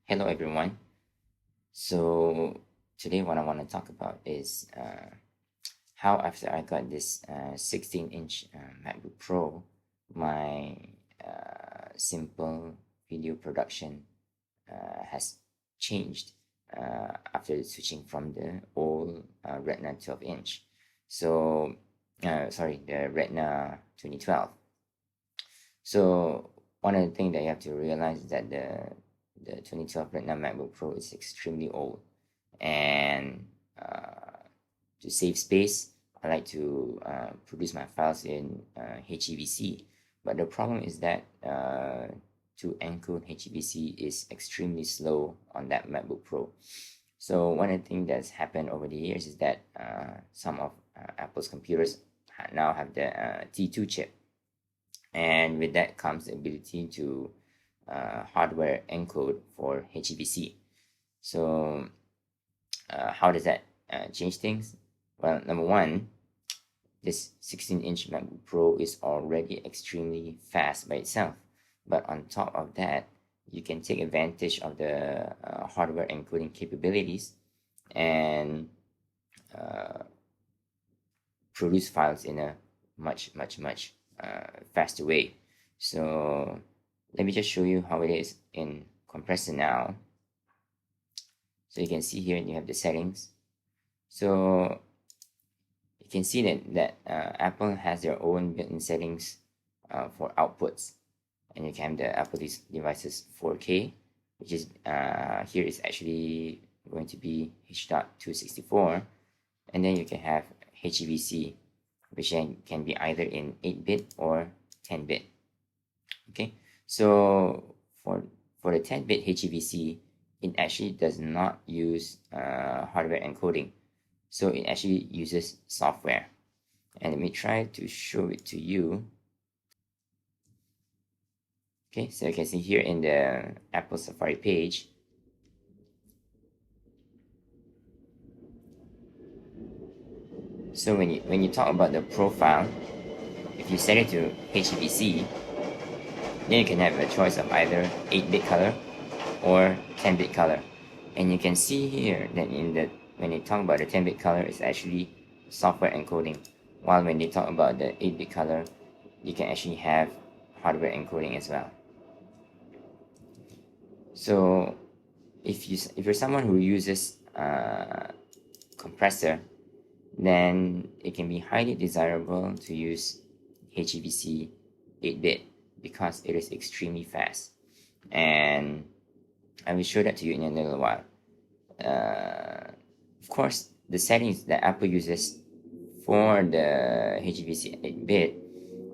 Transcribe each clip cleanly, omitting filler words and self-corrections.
Hello everyone. So today what I want to talk about is how after I got this 16-inch MacBook Pro, my simple video production has changed after switching from the old Retina 12-inch. So sorry, the Retina 2012. So one of the things that you have to realize is that the 2012 Retina MacBook Pro is extremely old, and to save space, I like to produce my files in HEVC. But the problem is that to encode HEVC is extremely slow on that MacBook Pro. So one of the things that's happened over the years is that some of Apple's computers now have the T2 chip, and with that comes the ability to hardware encode for HEVC. So how does that change things? Well, number one, this 16-inch MacBook Pro is already extremely fast by itself. But on top of that, you can take advantage of the hardware encoding capabilities and produce files in a much faster way. So let me just show you how it is in Compressor now. So you can see here you have the settings. So you can see that Apple has their own built-in settings for outputs, and you can have the Apple devices 4K, which is here is actually going to be H.264, and then you can have HEVC, which can be either in 8-bit or 10-bit. Okay, so for the 10-bit HEVC, it actually does not use hardware encoding, so it actually uses software. And let me try to show it to you. Okay, so you can see here in the Apple Safari page, so when you talk about the profile, if you set it to HEVC, then you can have a choice of either 8-bit color or 10-bit color. And you can see here that when they talk about the 10-bit color, it's actually software encoding, while when they talk about the 8-bit color, you can actually have hardware encoding as well. So if you're someone who uses Compressor, then it can be highly desirable to use HEVC 8-bit because it is extremely fast, and I will show that to you in a little while. Of course, the settings that Apple uses for the HEVC 8-bit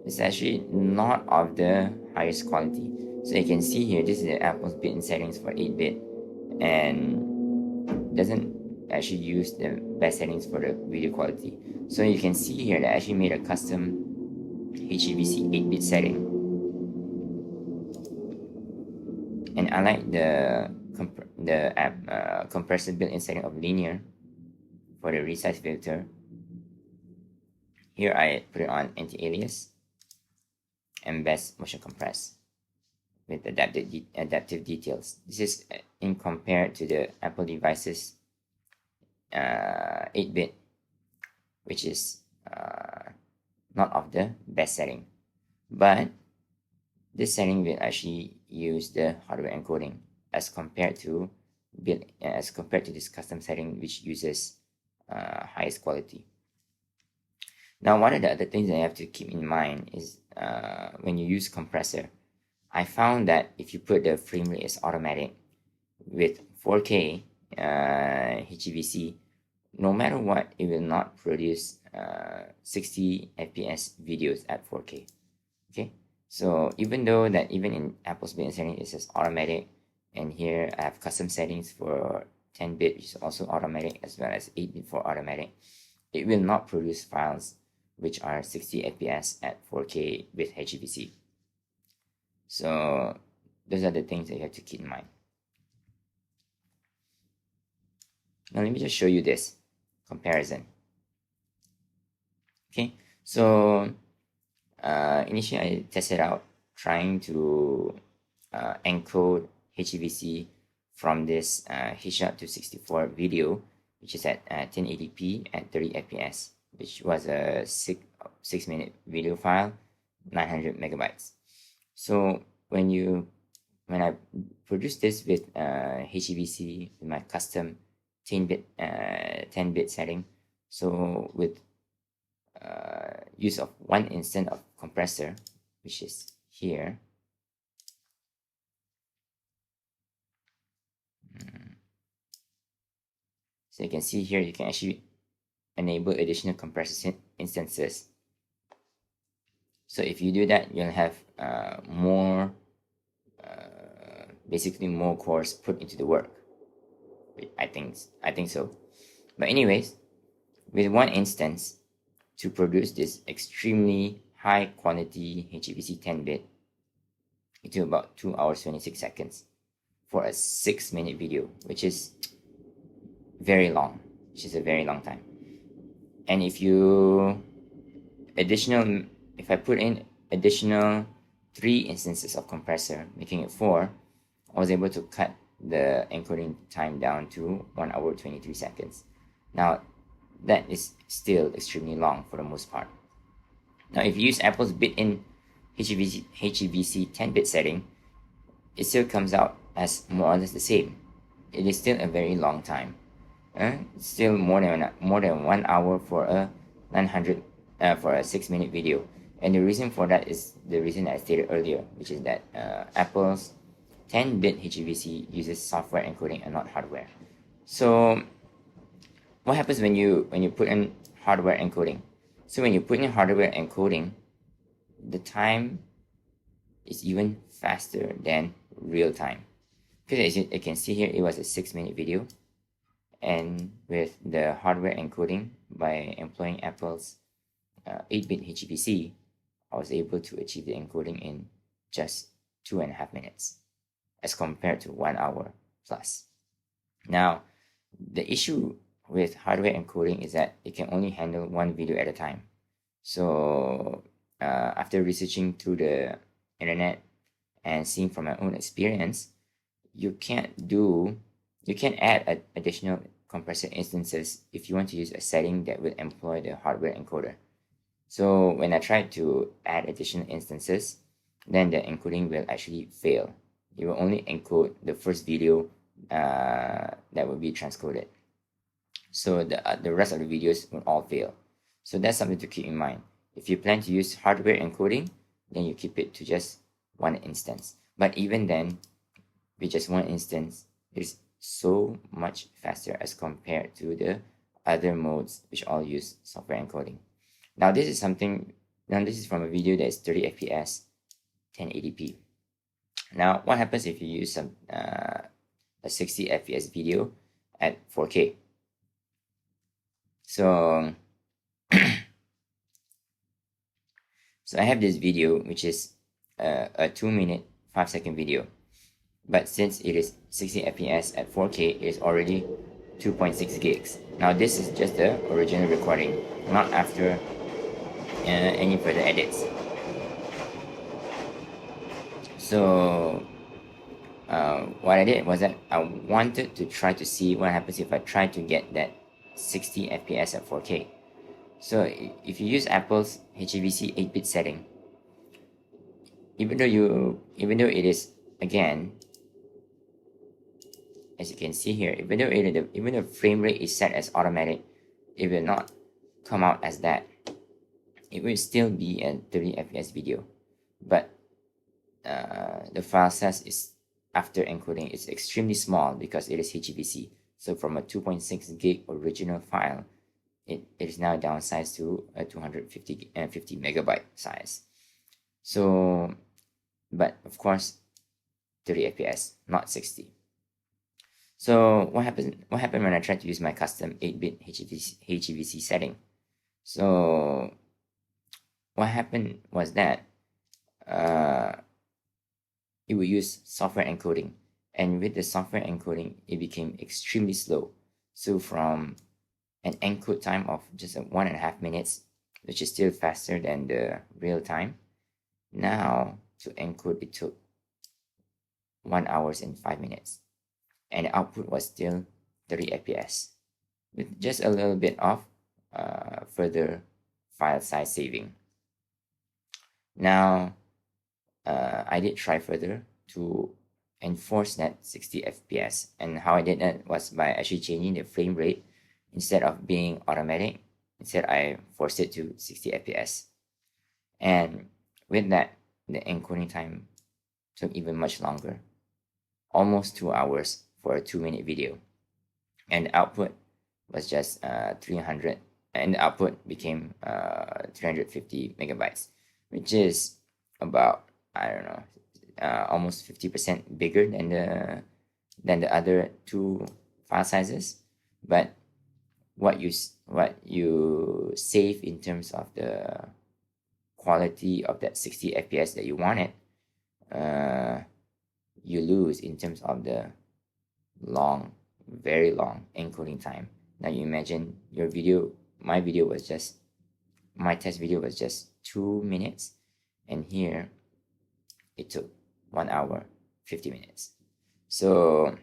is actually not of the highest quality. So you can see here, this is the Apple's built-in settings for 8-bit, and doesn't actually use the best settings for the video quality. So you can see here that I actually made a custom HEVC 8-bit setting, and I like the compressor built-in setting of linear for the resize filter. Here I put it on anti-alias and best motion compress with adaptive details. This is in compared to the Apple devices 8-bit, which is not of the best setting, but this setting will actually use the hardware encoding as compared to this custom setting, which uses highest quality. Now, one of the other things that you have to keep in mind is when you use Compressor, I found that if you put the frame rate as automatic with 4K HEVC, no matter what, it will not produce 60 FPS videos at 4K. Okay, so even though that even in Apple's built-in setting it says automatic, and here I have custom settings for 10-bit, which is also automatic, as well as 8-bit for automatic, it will not produce files which are 60 FPS at 4K with HEVC. So those are the things that you have to keep in mind. Now let me just show you this comparison. Okay, so initially I tested out trying to encode HEVC from this headshot to 64 video, which is at 1080p at 30 fps, which was a 6-minute video file, 900 megabytes. So when I produce this with HEVC with my custom 10-bit setting, so with use of one instance of compressor, which is here. So you can see here, you can actually enable additional compressor instances. So if you do that, you'll have basically more cores put into the work. I think so. But anyways, with one instance, to produce this extremely high quality HEVC 10-bit, it took about 2 hours 26 seconds for a 6-minute video, which is very long, which is a very long time. And if I put in additional 3 instances of compressor, making it 4, I was able to cut the encoding time down to 1 hour 23 seconds. Now, that is still extremely long for the most part. Now, if you use Apple's built-in HEVC 10-bit setting, it still comes out as more or less the same. It is still a very long time. It's still more than 1 hour for a 6-minute video. And the reason for that is the reason I stated earlier, which is that Apple's 10-bit HEVC uses software encoding and not hardware. So what happens when you put in hardware encoding? So when you put in hardware encoding, the time is even faster than real time. Because as you can see here, it was a 6-minute video. And with the hardware encoding, by employing Apple's 8-bit HEVC, I was able to achieve the encoding in just 2.5 minutes, as compared to 1 hour plus. Now, the issue with hardware encoding is that it can only handle one video at a time. So after researching through the internet and seeing from my own experience, you can't add additional compressor instances if you want to use a setting that will employ the hardware encoder. So when I tried to add additional instances, then the encoding will actually fail. It will only encode the first video that will be transcoded. So the rest of the videos will all fail. So that's something to keep in mind. If you plan to use hardware encoding, then you keep it to just one instance. But even then, with just one instance, it is so much faster as compared to the other modes which all use software encoding. Now this is from a video that is 30 fps, 1080p. Now what happens if you use a 60 fps video at 4K? So so I have this video which is a 2-minute 5-second video, but since it is 60 fps at 4K, it is already 2.6 gigs. Now this is just the original recording, not after any further edits. So what I did was that I wanted to try to see what happens if I try to get that 60 fps at 4K. So if you use Apple's HEVC 8-bit setting, even though it is, again, as you can see here, even though the frame rate is set as automatic, it will not come out as that. It will still be a 30 fps video, but the file size is, after encoding, is extremely small because it is HEVC. So from a 2.6 gig original file, it is now downsized to a 250 megabyte size. So, but of course, 30 fps, not 60. So what happened when I tried to use my custom 8-bit HEVC setting? So what happened was that it would use software encoding, and with the software encoding, it became extremely slow. So from an encode time of just 1.5 minutes, which is still faster than the real time, now to encode it took 1 hour and 5 minutes. and the output was still 30 fps with just a little bit of further file size saving. Now I did try further to enforce that 60 fps, and how I did that was by actually changing the frame rate. Instead of being automatic, instead I forced it to 60 fps, and with that the encoding time took even much longer, almost 2 hours for a 2-minute video, and the output was just 300, and the output became 350 megabytes, which is about, I don't know, almost 50% bigger than the other two file sizes. But what you save in terms of the quality of that 60 fps that you wanted, you lose in terms of the very long encoding time. Now you imagine my test video was just 2 minutes, and here it took 1 hour 50 minutes. So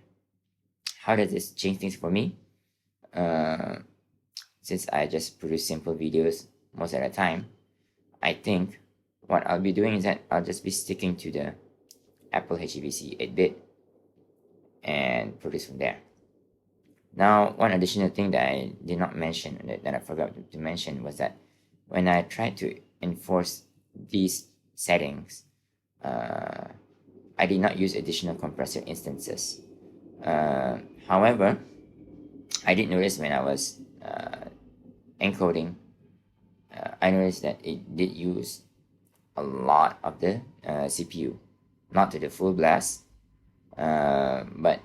how does this change things for me? Since I just produce simple videos most of the time, I think what I'll be doing is that I'll just be sticking to the Apple HEVC 8-bit and produce from there. Now, one additional thing that I did not mention, that I forgot to mention, was that when I tried to enforce these settings, I did not use additional compressor instances. However, I did notice when I was encoding, I noticed that it did use a lot of the CPU, not to the full blast, but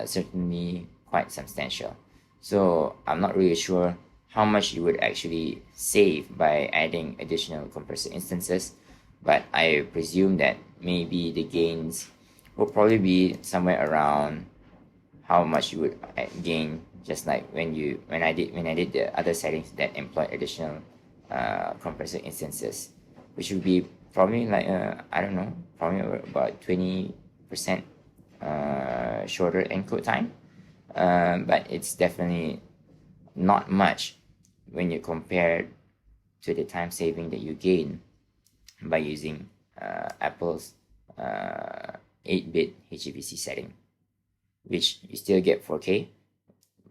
certainly quite substantial. So I'm not really sure how much you would actually save by adding additional compressor instances, but I presume that maybe the gains will probably be somewhere around how much you would gain, just like when I did the other settings that employed additional compressor instances, which would be probably like I don't know, probably about 20% shorter encode time, but it's definitely not much when you compare to the time saving that you gain by using Apple's 8-bit HEVC setting, which you still get 4K,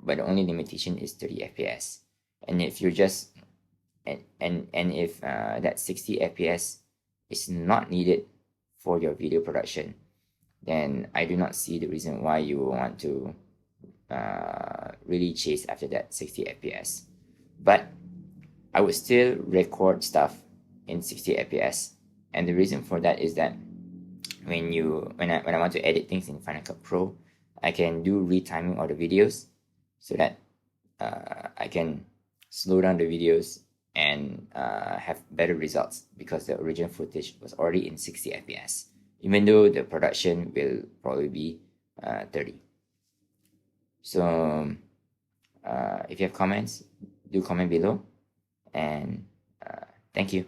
but the only limitation is 30 fps. And if you're just and if that 60 fps is not needed for your video production, then I do not see the reason why you will want to really chase after that 60 fps. But I would still record stuff in 60 fps, and the reason for that is that when I want to edit things in Final Cut Pro, I can do retiming of the videos so that I can slow down the videos and have better results, because the original footage was already in 60 fps, even though the production will probably be 30. So if you have comments, do comment below, and thank you.